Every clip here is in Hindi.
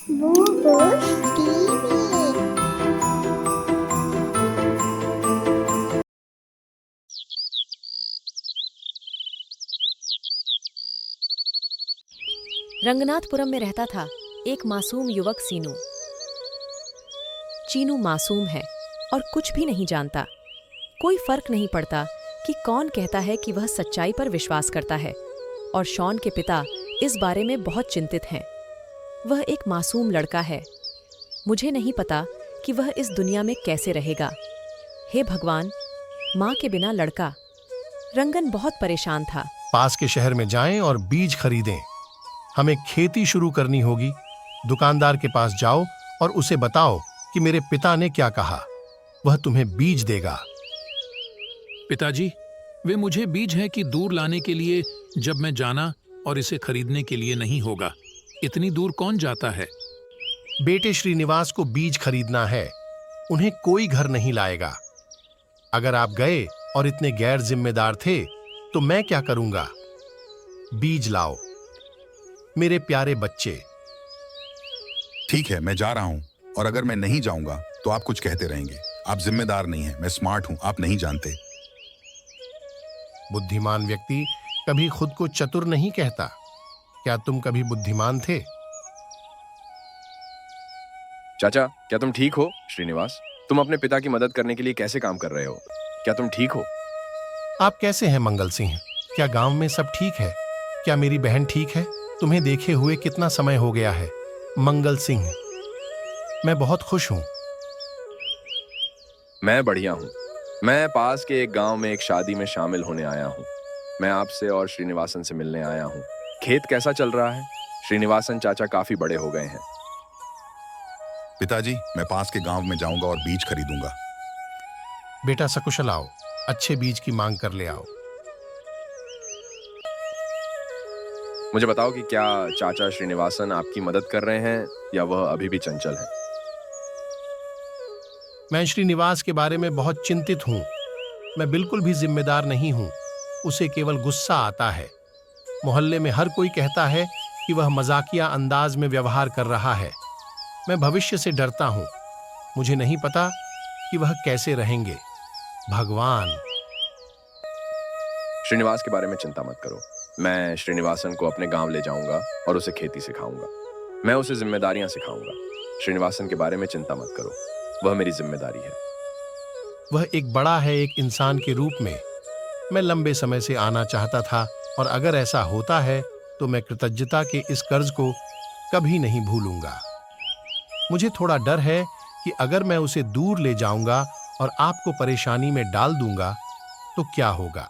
Bubu's TV. रंगनाथपुरम में रहता था एक मासूम युवक सीनू। चीनू मासूम है और कुछ भी नहीं जानता। कोई फर्क नहीं पड़ता कि कौन कहता है कि वह सच्चाई पर विश्वास करता है, और शॉन के पिता इस बारे में बहुत चिंतित हैं। वह एक मासूम लड़का है। मुझे नहीं पता कि वह इस दुनिया में कैसे रहेगा। हे भगवान, माँ के बिना लड़का। रंगन बहुत परेशान था। पास के शहर में जाएं और बीज खरीदें। हमें खेती शुरू करनी होगी। दुकानदार के पास जाओ और उसे बताओ कि मेरे पिता ने क्या कहा। वह तुम्हें बीज देगा। पिताजी, वे मुझे बीज है कि दूर लाने के लिए, जब मैं जाना और इसे खरीदने के लिए नहीं होगा। इतनी दूर कौन जाता है? बेटे श्रीनिवास को बीज खरीदना है। उन्हें कोई घर नहीं लाएगा। अगर आप गए और इतने गैर जिम्मेदार थे तो मैं क्या करूंगा? बीज लाओ मेरे प्यारे बच्चे। ठीक है, मैं जा रहा हूं, और अगर मैं नहीं जाऊंगा तो आप कुछ कहते रहेंगे। आप जिम्मेदार नहीं हैं, मैं स्मार्ट हूं, आप नहीं जानते। बुद्धिमान व्यक्ति कभी खुद को चतुर नहीं कहता। क्या तुम कभी बुद्धिमान थे? चाचा, क्या तुम ठीक हो? श्रीनिवास, तुम अपने पिता की मदद करने के लिए कैसे काम कर रहे हो? क्या तुम ठीक हो? आप कैसे हैं मंगल सिंह? क्या गांव में सब ठीक है? क्या मेरी बहन ठीक है? तुम्हें देखे हुए कितना समय हो गया है। मंगल सिंह, मैं बहुत खुश हूं। मैं बढ़िया हूँ। मैं पास के एक गांव में एक शादी में शामिल होने आया हूँ। मैं आपसे और श्रीनिवासन से मिलने आया हूँ। खेत कैसा चल रहा है? श्रीनिवासन चाचा काफी बड़े हो गए हैं। पिताजी, मैं पास के गांव में जाऊंगा और बीज खरीदूंगा। बेटा सकुशल आओ, अच्छे बीज की मांग कर ले आओ। मुझे बताओ कि क्या चाचा श्रीनिवासन आपकी मदद कर रहे हैं या वह अभी भी चंचल है? मैं श्रीनिवास के बारे में बहुत चिंतित हूं। मैं बिल्कुल भी जिम्मेदार नहीं हूं। उसे केवल गुस्सा आता है। मोहल्ले में हर कोई कहता है कि वह मजाकिया अंदाज में व्यवहार कर रहा है। मैं भविष्य से डरता हूं। मुझे नहीं पता कि वह कैसे रहेंगे। भगवान। श्रीनिवास के बारे में चिंता मत करो। मैं श्रीनिवासन को अपने गांव ले जाऊंगा और उसे खेती सिखाऊंगा। मैं उसे जिम्मेदारियां सिखाऊंगा। श्रीनिवासन के बारे में चिंता मत करो, वह मेरी जिम्मेदारी है। वह एक बड़ा है, एक इंसान के रूप में। मैं लंबे समय से आना चाहता था, और अगर ऐसा होता है तो मैं कृतज्ञता के इस कर्ज को कभी नहीं भूलूंगा। मुझे थोड़ा डर है कि अगर मैं उसे दूर ले जाऊंगा और आपको परेशानी में डाल दूंगा तो क्या होगा।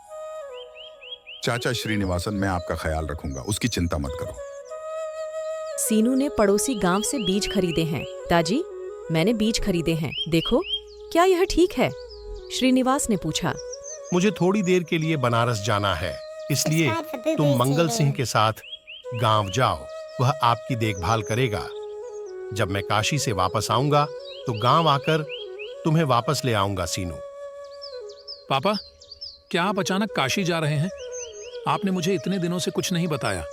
चाचा श्रीनिवासन, मैं आपका ख्याल रखूंगा, उसकी चिंता मत करो। सीनू ने पड़ोसी गांव से बीज खरीदे हैं। दादी, मैंने बीज खरीदे हैं, देखो, क्या यह ठीक है? श्रीनिवास ने पूछा। मुझे थोड़ी देर के लिए बनारस जाना है, इसलिए तुम मंगल सिंह के साथ गांव जाओ। वह आपकी देखभाल करेगा। जब मैं काशी से वापस आऊंगा तो गांव आकर तुम्हें वापस ले आऊंगा। सीनू। पापा, क्या आप अचानक काशी जा रहे हैं? आपने मुझे इतने दिनों से कुछ नहीं बताया।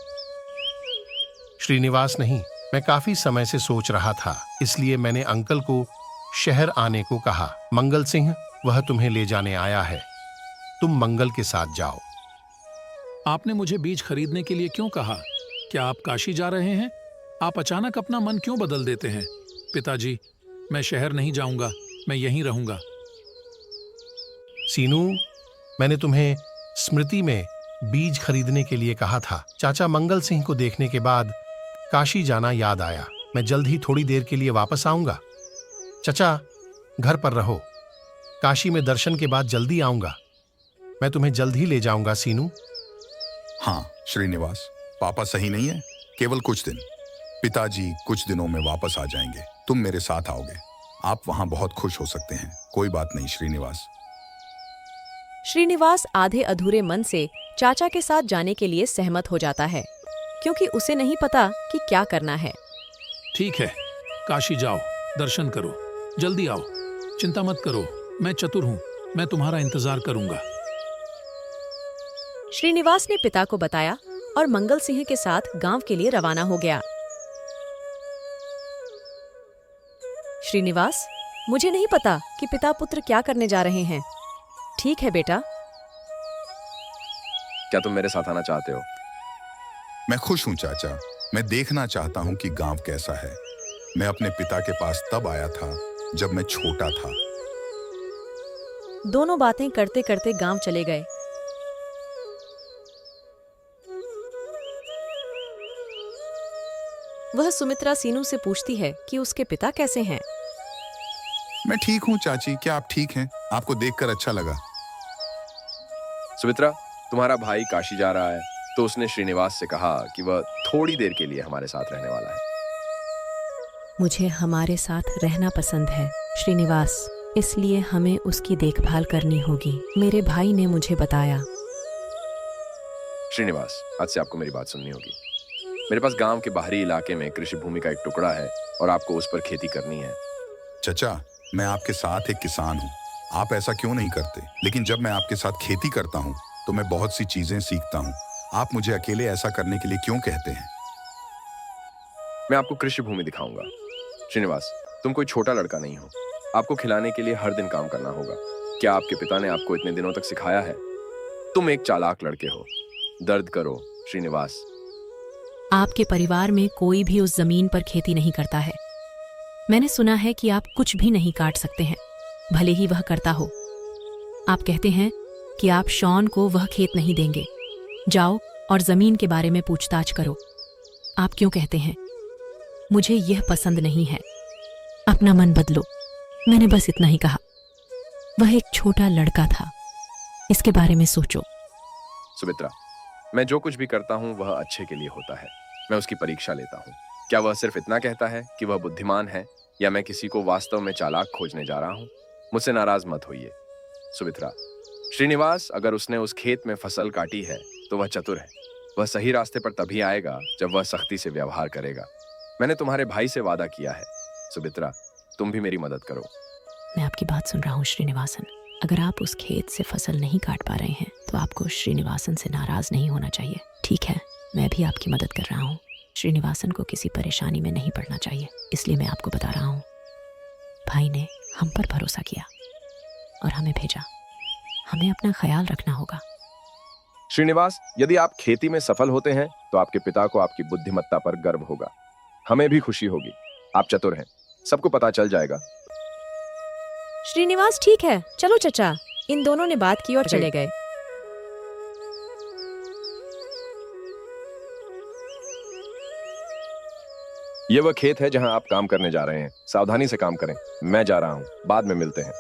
श्रीनिवास नहीं, मैं काफी समय से सोच रहा था, इसलिए मैंने अंकल को शहर आने को कहा। मंगल सिंह, वह तुम्हें ले जाने आया है। तुम मंगल के साथ जाओ। आपने मुझे बीज खरीदने के लिए क्यों कहा? क्या आप काशी जा रहे हैं? आप अचानक अपना मन क्यों बदल देते हैं? पिताजी, मैं शहर नहीं जाऊंगा, मैं यहीं रहूंगा। सीनू, मैंने तुम्हें स्मृति में बीज खरीदने के लिए कहा था। चाचा मंगल सिंह को देखने के बाद काशी जाना याद आया। मैं जल्द ही थोड़ी देर के लिए वापस आऊंगा। चाचा, घर पर रहो। काशी में दर्शन के बाद जल्दी आऊंगा। मैं तुम्हें जल्द ही ले जाऊंगा। सीनू। हाँ श्रीनिवास, पापा सही नहीं है? केवल कुछ दिन। पिताजी कुछ दिनों में वापस आ जाएंगे। तुम मेरे साथ आओगे। आप वहां बहुत खुश हो सकते हैं। कोई बात नहीं श्रीनिवास। श्रीनिवास आधे अधूरे मन से चाचा के साथ जाने के लिए सहमत हो जाता है, क्योंकि उसे नहीं पता कि क्या करना है। ठीक है, काशी जाओ, दर्शन करो, जल्दी आओ। चिंता मत करो, मैं चतुर हूँ, मैं तुम्हारा इंतजार करूंगा। श्रीनिवास ने पिता को बताया और मंगल सिंह के साथ गांव के लिए रवाना हो गया। श्रीनिवास, मुझे नहीं पता कि पिता पुत्र क्या करने जा रहे हैं। ठीक है बेटा। क्या तुम मेरे साथ आना चाहते हो? मैं खुश हूं चाचा। मैं देखना चाहता हूं कि गांव कैसा है। मैं अपने पिता के पास तब आया था जब मैं छोटा था। दोनों बातें करते करते गांव चले गए। वह सुमित्रा सीनू से पूछती है कि उसके पिता कैसे हैं। मैं ठीक हूं चाची, क्या आप ठीक हैं? आपको देखकर अच्छा लगा। सुमित्रा, तुम्हारा भाई काशी जा रहा है, तो उसने श्रीनिवास से कहा कि वह थोड़ी देर के लिए हमारे साथ रहने वाला है। मुझे हमारे साथ रहना पसंद है श्रीनिवास, इसलिए हमें उसकी देखभाल करनी होगी। मेरे भाई ने मुझे बताया। श्रीनिवास, आज से आपको मेरी बात सुननी होगी। मेरे पास गांव के बाहरी इलाके में कृषि भूमि का एक टुकड़ा है और आपको उस पर खेती करनी है। चचा, मैं आपके साथ एक किसान हूँ। आप ऐसा क्यों नहीं करते? लेकिन जब मैं आपके साथ खेती करता हूँ तो मैं बहुत सी चीजें सीखता हूँ। आप मुझे अकेले ऐसा करने के लिए क्यों कहते हैं? मैं आपको कृषि भूमि दिखाऊंगा। श्रीनिवास, तुम कोई छोटा लड़का नहीं हो। आपको खिलाने के लिए हर दिन काम करना होगा। क्या आपके पिता ने आपको इतने दिनों तक सिखाया है? तुम एक चालाक लड़के हो। दर्द करो श्रीनिवास। आपके परिवार में कोई भी उस जमीन पर खेती नहीं करता है। मैंने सुना है कि आप कुछ भी नहीं काट सकते हैं, भले ही वह करता हो। आप कहते हैं कि आप शॉन को वह खेत नहीं देंगे। जाओ और जमीन के बारे में पूछताछ करो। आप क्यों कहते हैं? मुझे यह पसंद नहीं है। अपना मन बदलो। मैंने बस इतना ही कहा। वह एक छोटा लड़का था। इसके बारे में सोचो। सुमित्रा, मैं जो कुछ भी करता हूँ वह अच्छे के लिए होता है। मैं उसकी परीक्षा लेता हूँ। क्या वह सिर्फ इतना कहता है कि वह बुद्धिमान है, या मैं किसी को वास्तव में चालाक खोजने जा रहा हूँ? मुझसे नाराज मत होइए सुमित्रा। श्रीनिवास, अगर उसने उस खेत में फसल काटी है तो वह चतुर है। वह सही रास्ते पर तभी आएगा जब वह सख्ती से व्यवहार करेगा। मैंने तुम्हारे भाई से वादा किया है। सुमित्रा, तुम भी मेरी मदद करो। मैं आपकी बात सुन रहा हूँ श्रीनिवासन। अगर आप उस खेत से फसल नहीं काट पा रहे हैं तो आपको श्रीनिवासन से नाराज नहीं होना चाहिए। ठीक है, मैं भी आपकी मदद कर रहा हूँ। श्रीनिवासन को किसी परेशानी में नहीं पड़ना चाहिए, इसलिए मैं आपको बता रहा हूँ। भाई ने हम पर भरोसा किया और हमें भेजा। हमें अपना ख्याल रखना होगा। श्रीनिवास, यदि आप खेती में सफल होते हैं तो आपके पिता को आपकी बुद्धिमत्ता पर गर्व होगा। हमें भी खुशी होगी। आप चतुर हैं, सबको पता चल जाएगा। श्रीनिवास, ठीक है, चलो चचा। इन दोनों ने बात की और चले गए। ये वह खेत है जहां आप काम करने जा रहे हैं। सावधानी से काम करें। मैं जा रहा हूं, बाद में मिलते हैं।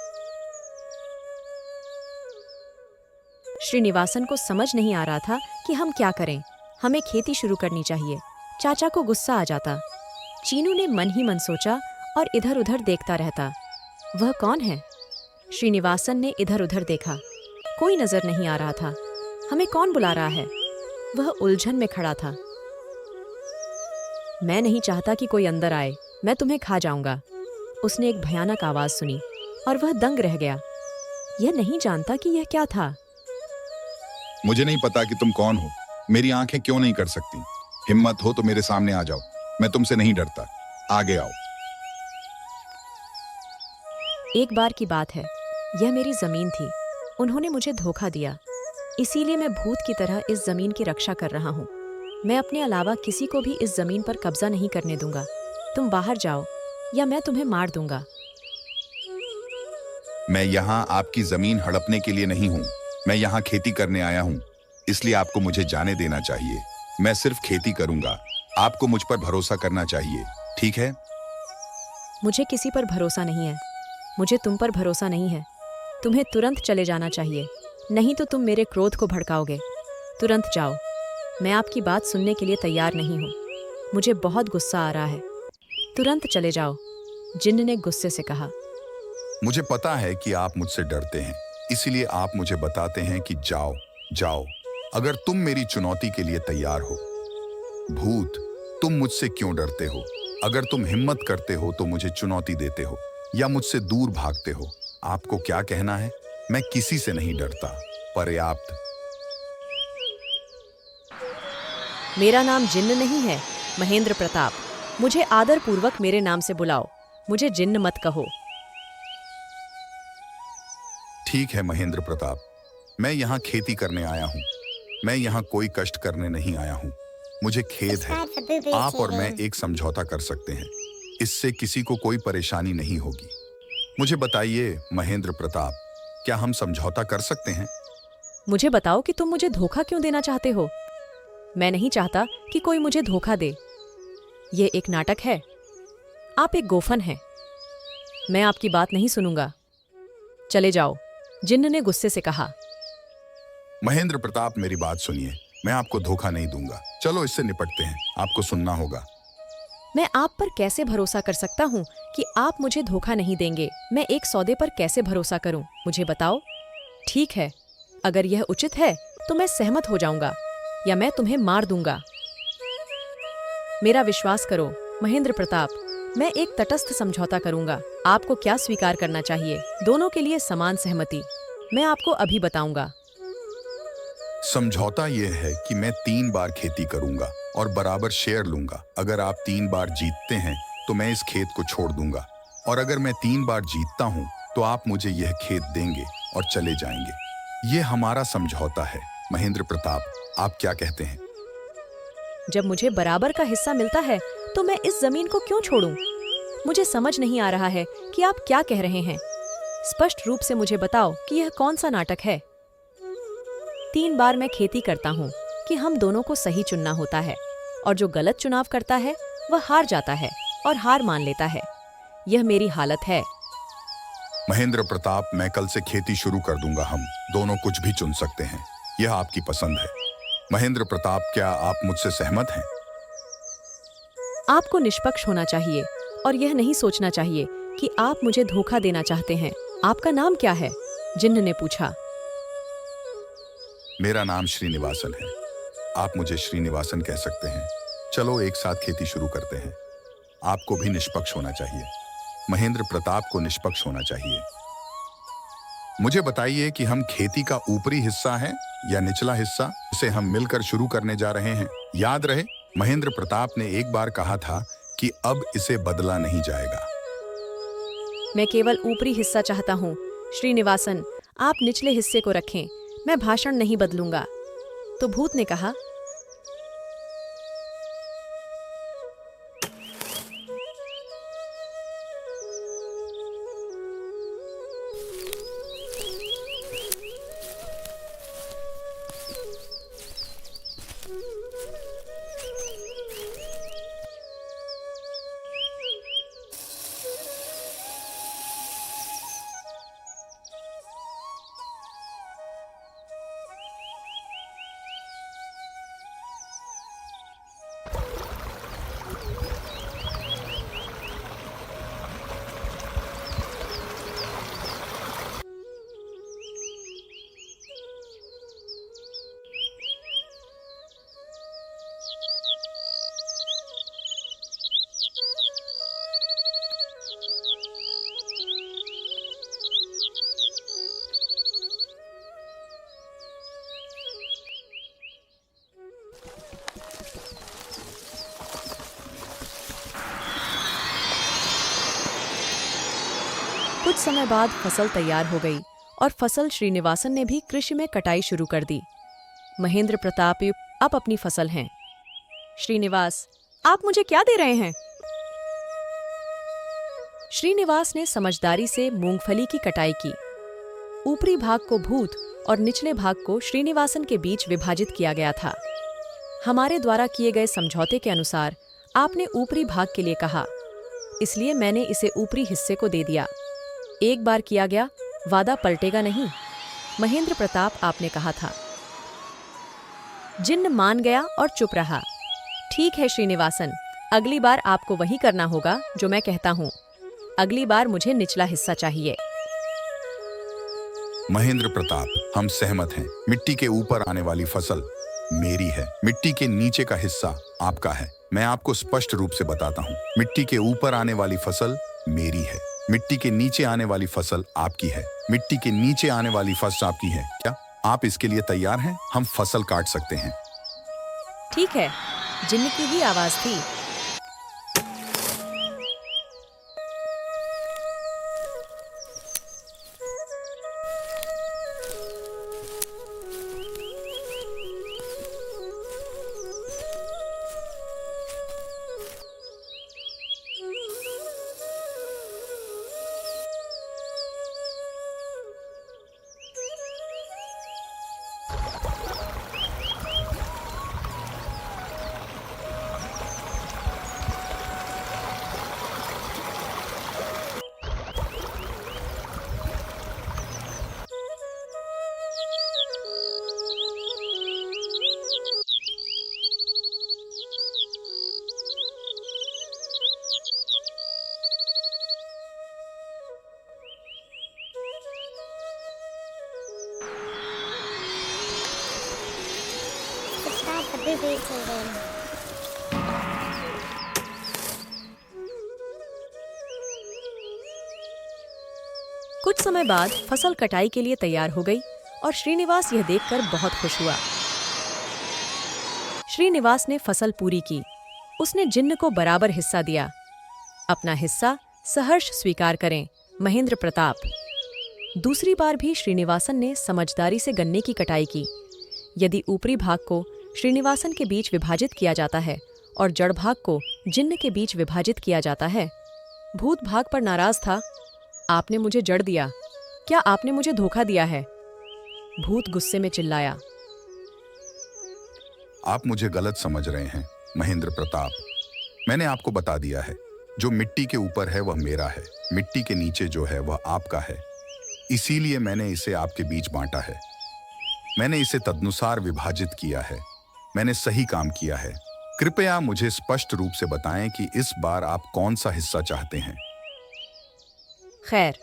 श्रीनिवासन को समझ नहीं आ रहा था कि हम क्या करें। हमें खेती शुरू करनी चाहिए। चाचा को गुस्सा आ जाता। चीनू ने मन ही मन सोचा और इधर उधर देखता रहता। वह कौन है? श्रीनिवासन ने इधर उधर देखा। कोई नजर नहीं आ रहा था। हमें कौन बुला रहा है? वह उलझन में खड़ा था। मैं नहीं चाहता कि कोई अंदर आए। मैं तुम्हें खा जाऊंगा। उसने एक भयानक आवाज सुनी और वह दंग रह गया। यह नहीं जानता कि यह क्या था। मुझे नहीं पता कि तुम कौन हो। मेरी आंखें क्यों नहीं कर सकती? हिम्मत हो तो मेरे सामने आ जाओ। मैं तुमसे नहीं डरता। आगे आओ। एक बार की बात है, यह मेरी जमीन थी। उन्होंने मुझे धोखा दिया, इसीलिए मैं भूत की तरह इस जमीन की रक्षा कर रहा हूँ। मैं अपने अलावा किसी को भी इस जमीन पर कब्जा नहीं करने दूंगा। तुम बाहर जाओ या मैं तुम्हें मार दूंगा। मैं यहाँ आपकी जमीन हड़पने के लिए नहीं हूँ। मैं यहाँ खेती करने आया हूँ, इसलिए आपको मुझे जाने देना चाहिए। मैं सिर्फ खेती करूंगा। आपको मुझ पर भरोसा करना चाहिए, ठीक है? मुझे किसी पर भरोसा नहीं है। मुझे तुम पर भरोसा नहीं है। तुम्हें तुरंत चले जाना चाहिए, नहीं तो तुम मेरे क्रोध को भड़काओगे। तुरंत जाओ। मैं आपकी बात सुनने के लिए तैयार नहीं हूँ। मुझे बहुत गुस्सा आ रहा है। तुरंत चले जाओ, जिन्न ने गुस्से से कहा। मुझे पता है कि आप मुझसे डरते हैं, इसीलिए आप मुझे बताते हैं कि जाओ जाओ। अगर तुम मेरी चुनौती के लिए तैयार हो। भूत, तुम मुझसे क्यों डरते हो? अगर तुम हिम्मत करते हो तो मुझे चुनौती देते हो या मुझसे दूर भागते हो। आपको क्या कहना है? मैं किसी से नहीं डरता। पर्याप्त। मेरा नाम जिन्न नहीं है, महेंद्र प्रताप। मुझे आदर पूर्वक मेरे नाम से बुलाओ। मुझे जिन्न मत कहो। ठीक है महेंद्र प्रताप, मैं यहाँ खेती करने आया हूँ। मैं यहाँ कोई कष्ट करने नहीं आया हूँ। मुझे खेद है। आप और मैं एक समझौता कर सकते हैं, इससे किसी को कोई परेशानी नहीं होगी। मुझे बताइए महेंद्र प्रताप, क्या हम समझौता कर सकते हैं? मुझे बताओ कि तुम मुझे धोखा क्यों देना चाहते हो। मैं नहीं चाहता कि कोई मुझे धोखा दे। ये एक नाटक है। आप एक गोफन हैं। मैं आपकी बात नहीं सुनूंगा। चले जाओ, जिन्न ने गुस्से से कहा। महेंद्र प्रताप, मेरी बात सुनिए। मैं आपको धोखा नहीं दूंगा। चलो इससे निपटते हैं। आपको सुनना होगा। मैं आप पर कैसे भरोसा कर सकता हूँ कि आप मुझे धोखा नहीं देंगे। मैं एक सौदे पर कैसे भरोसा करूँ, मुझे बताओ। ठीक है, अगर यह उचित है तो मैं सहमत हो जाऊंगा, या मैं तुम्हें मार दूंगा। मेरा विश्वास करो महेंद्र प्रताप, मैं एक तटस्थ समझौता करूंगा। आपको क्या स्वीकार करना चाहिए? दोनों के लिए समान सहमति। मैं आपको अभी बताऊंगा। समझौता यह है कि मैं 3 बार खेती करूंगा और बराबर शेयर लूंगा। अगर आप 3 बार जीतते हैं तो मैं इस खेत को छोड़ दूंगा, और अगर मैं 3 बार जीतता हूं तो आप मुझे यह खेत देंगे और चले जाएंगे। यह हमारा समझौता है। महेंद्र प्रताप, आप क्या कहते हैं? जब मुझे बराबर का हिस्सा मिलता है तो मैं इस जमीन को क्यों छोड़ूं? मुझे समझ नहीं आ रहा है कि आप क्या कह रहे हैं। स्पष्ट रूप से मुझे बताओ कि यह कौन सा नाटक है। 3 बार मैं खेती करता हूँ कि हम दोनों को सही चुनना होता है, और जो गलत चुनाव करता है वह हार जाता है और हार मान लेता है। यह मेरी हालत है। महेंद्र प्रताप, मैं कल से खेती शुरू कर दूंगा। हम दोनों कुछ भी चुन सकते हैं। यह आपकी पसंद है। महेंद्र प्रताप, क्या आप मुझसे सहमत हैं? आपको निष्पक्ष होना चाहिए और यह नहीं सोचना चाहिए कि आप मुझे धोखा देना चाहते हैं। आपका नाम क्या है? जिन्न ने पूछा। मेरा नाम श्रीनिवासन है। आप मुझे श्रीनिवासन कह सकते हैं। चलो एक साथ खेती शुरू करते हैं। आपको भी निष्पक्ष होना चाहिए। महेंद्र प्रताप को निष्पक्ष होना चाहिए। मुझे बताइए कि हम खेती का ऊपरी हिस्सा है या निचला हिस्सा, इसे हम मिलकर शुरू करने जा रहे हैं। याद रहे, महेंद्र प्रताप ने एक बार कहा था कि अब इसे बदला नहीं जाएगा। मैं केवल ऊपरी हिस्सा चाहता हूँ। श्रीनिवासन, आप निचले हिस्से को रखें। मैं भाषण नहीं बदलूंगा। तो भूत ने कहा। कुछ समय बाद फसल तैयार हो गई और फसल श्रीनिवासन ने भी कृषि में कटाई शुरू कर दी। महेंद्र प्रताप अब अपनी फसल हैं। श्रीनिवास, आप मुझे क्या दे रहे हैं? श्रीनिवास ने समझदारी से मूंगफली की कटाई की। ऊपरी भाग को भूत और निचले भाग को श्रीनिवासन के बीच विभाजित किया गया था। हमारे द्वारा किए गए समझौते के अनुसार आपने ऊपरी भाग के लिए कहा, इसलिए मैंने इसे ऊपरी हिस्से को दे दिया। एक बार किया गया वादा पलटेगा नहीं। महेंद्र प्रताप, आपने कहा था। जिन्न मान गया और चुप रहा। ठीक है श्रीनिवासन, अगली बार आपको वही करना होगा जो मैं कहता हूँ। अगली बार मुझे निचला हिस्सा चाहिए। महेंद्र प्रताप, हम सहमत हैं। मिट्टी के ऊपर आने वाली फसल मेरी है, मिट्टी के नीचे का हिस्सा आपका है। मैं आपको स्पष्ट रूप से बताता हूँ, मिट्टी के ऊपर आने वाली फसल मेरी है, मिट्टी के नीचे आने वाली फसल आपकी है। मिट्टी के नीचे आने वाली फसल आपकी है। क्या आप इसके लिए तैयार हैं? हम फसल काट सकते हैं। ठीक है, जिन्न की ही आवाज थी। Happy birthday. कुछ समय बाद फसल कटाई के लिए तैयार हो गई और श्रीनिवास यह देखकर बहुत खुश हुआ। श्रीनिवास ने फसल पूरी की। उसने जिन्न को बराबर हिस्सा दिया। अपना हिस्सा सहर्ष स्वीकार करें, महेंद्र प्रताप। दूसरी बार भी श्रीनिवासन ने समझदारी से गन्ने की कटाई की। यदि ऊपरी भाग को श्रीनिवासन के बीच विभाजित किया जाता है और जड़ भाग को जिन्न के बीच विभाजित किया जाता है। भूत भाग पर नाराज था। आपने मुझे जड़ दिया, क्या आपने मुझे धोखा दिया है? भूत गुस्से में चिल्लाया। आप मुझे गलत समझ रहे हैं महेंद्र प्रताप। मैंने आपको बता दिया है, जो मिट्टी के ऊपर है वह मेरा है, मिट्टी के नीचे जो है वह आपका है। इसीलिए मैंने इसे आपके बीच बांटा है। मैंने इसे तदनुसार विभाजित किया है। मैंने सही काम किया है। कृपया मुझे स्पष्ट रूप से बताएं कि इस बार आप कौन सा हिस्सा चाहते हैं। खैर,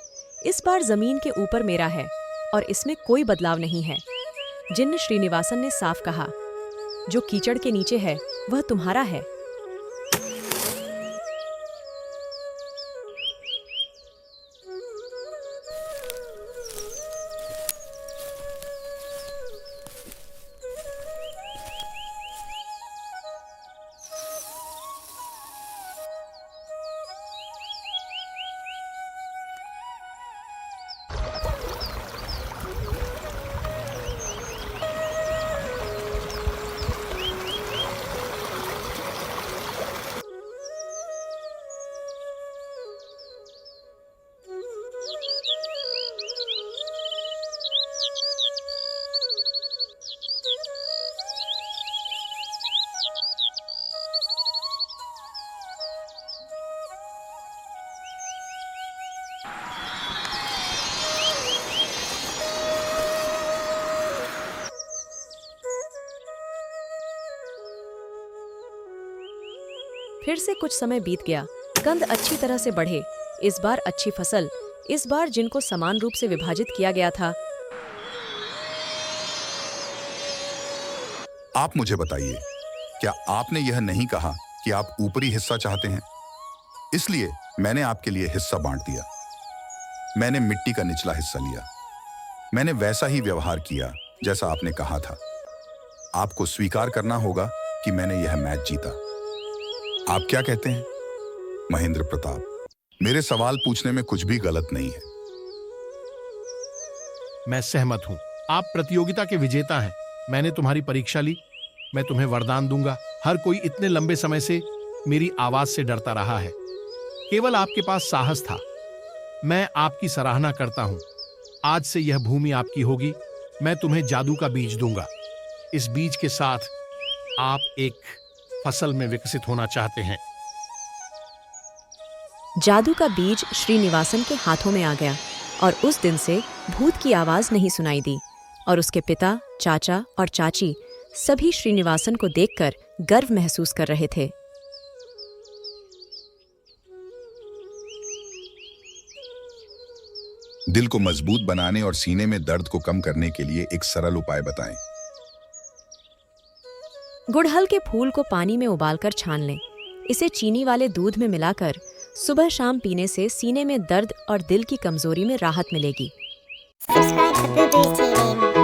इस बार जमीन के ऊपर मेरा है और इसमें कोई बदलाव नहीं है। जिन्न श्रीनिवासन ने साफ कहा, जो कीचड़ के नीचे है वह तुम्हारा है। फिर से कुछ समय बीत गया। कंद अच्छी तरह से बढ़े। इस बार अच्छी फसल। इस बार जिनको समान रूप से विभाजित किया गया था। आप मुझे बताइए, क्या आपने यह नहीं कहा कि आप ऊपरी हिस्सा चाहते हैं? इसलिए मैंने आपके लिए हिस्सा बांट दिया। मैंने मिट्टी का निचला हिस्सा लिया। मैंने वैसा ही व्यवहार किया जैसा आपने कहा था। आपको स्वीकार करना होगा कि मैंने यह मैच जीता। आप क्या कहते हैं महेंद्र प्रताप? मेरे सवाल पूछने में कुछ भी गलत नहीं है। मैं सहमत हूं। आप प्रतियोगिता के विजेता हैं। मैंने तुम्हारी परीक्षा ली। मैं तुम्हें वरदान दूंगा। हर कोई इतने लंबे समय से मेरी आवाज से डरता रहा है। केवल आपके पास साहस था। मैं आपकी सराहना करता हूं। आज से यह भूमि आपकी होगी। मैं तुम्हें जादू का बीज दूंगा। इस बीज के साथ आप एक फसल में विकसित होना चाहते हैं। जादू का बीज श्रीनिवासन के हाथों में आ गया और उस दिन से भूत की आवाज नहीं सुनाई दी और उसके पिता, चाचा और चाची सभी श्रीनिवासन को देखकर गर्व महसूस कर रहे थे। दिल को मजबूत बनाने और सीने में दर्द को कम करने के लिए एक सरल उपाय बताएं। गुड़हल के फूल को पानी में उबालकर छान लें। इसे चीनी वाले दूध में मिलाकर सुबह शाम पीने से सीने में दर्द और दिल की कमजोरी में राहत मिलेगी। Subscribe to Boo Boo's TV.